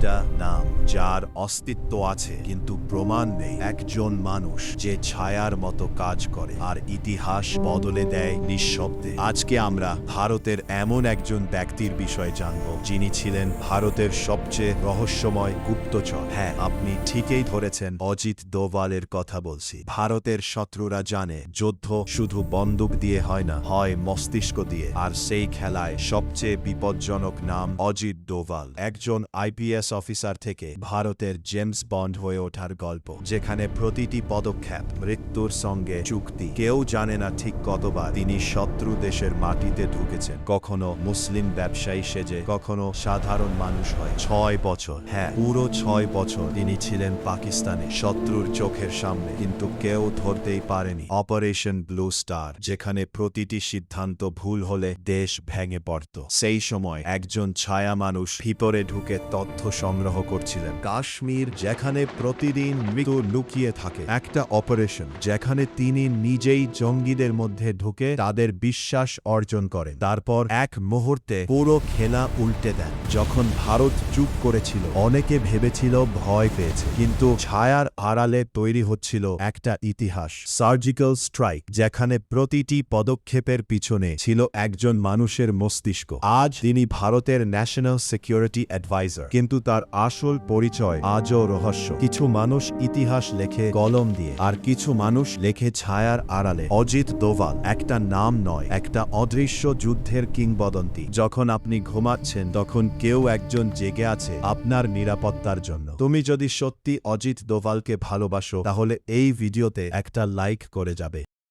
একটা নাম যার অস্তিত্ব আছে কিন্তু প্রমাণ নেই, একজন মানুষ যে ছায়ার মতো কাজ করে আর ইতিহাস বদলে দেয় নিঃশব্দে। আজকে আমরা ভারতের এমন একজন ব্যক্তির বিষয়ে জানব যিনি ছিলেন ভারতের সবচেয়ে রহস্যময় গুপ্তচর। হ্যাঁ, আপনি ঠিকই ধরেছেন, অজিত দোভালের কথা বলছি। ভারতের শত্রুরা জানে যুদ্ধ শুধু বন্দুক দিয়ে হয় না, হয় মস্তিষ্ক দিয়ে। আর সেই খেলায় সবচেয়ে বিপজ্জনক নাম অজিত দোভাল, একজন আইপিএস অফিসার থেকে ভারতের জেমস বন্ড হয়ে ওঠার গল্প, যেখানে প্রতিটি পদক্ষেপ মৃত্যুর সঙ্গে চুক্তি। কেউ জানে না ঠিক কতবার তিনি শত্রু দেশের মাটিতে ঢুকেছেন, কখনো মুসলিম ব্যবসায়ী সেজে, কখনো সাধারণ মানুষ হয়। 6 বছর, হ্যাঁ পুরো 6 বছর তিনি ছিলেন পাকিস্তানে, শত্রুর চোখের সামনে, কিন্তু কেউ ধরতেই পারেনি। অপারেশন ব্লু স্টার, যেখানে প্রতিটি সিদ্ধান্ত ভুল হলে দেশ ভেঙে পড়ত। সেই সময় একজন ছায়া মানুষ ভিতরে ঢুকে তথ্য সংগ্রহ করছিলেন। কাশ্মীর, যেখানে প্রতিদিন মৃত্যু লুকিয়ে থাকে, একটা অপারেশন যেখানে তিনি নিজেই জঙ্গিদের মধ্যে ঢুকে তাদের বিশ্বাস অর্জন করেন, তারপর এক মুহূর্তে পুরো খেলা উল্টে দেন। যখন ভারত চুপ করেছিল, অনেকে ভেবেছিল ভয় পেয়েছে, কিন্তু ছায়ার আড়ালে তৈরি হচ্ছিল একটা ইতিহাস। সার্জিক্যাল স্ট্রাইক, যেখানে প্রতিটি পদক্ষেপের পিছনে ছিল একজন মানুষের মস্তিষ্ক। আজ তিনি ভারতের ন্যাশনাল সিকিউরিটি অ্যাডভাইজার, কিন্তু তার আসল পরিচয় আজও রহস্য। কিছু মানুষ ইতিহাস লেখে কলম দিয়ে, আর কিছু মানুষ লেখে ছায়ার আড়ালে। অজিত দোভাল একটা নাম নয়, একটা অদৃশ্য যুদ্ধের কিংবদন্তি। যখন আপনি ঘুমাচ্ছেন, তখন কেউ একজন জেগে আছে আপনার নিরাপত্তার জন্য। তুমি যদি সত্যি অজিত দোভালকে ভালোবাসো, তাহলে এই ভিডিওতে একটা লাইক করে যাবে।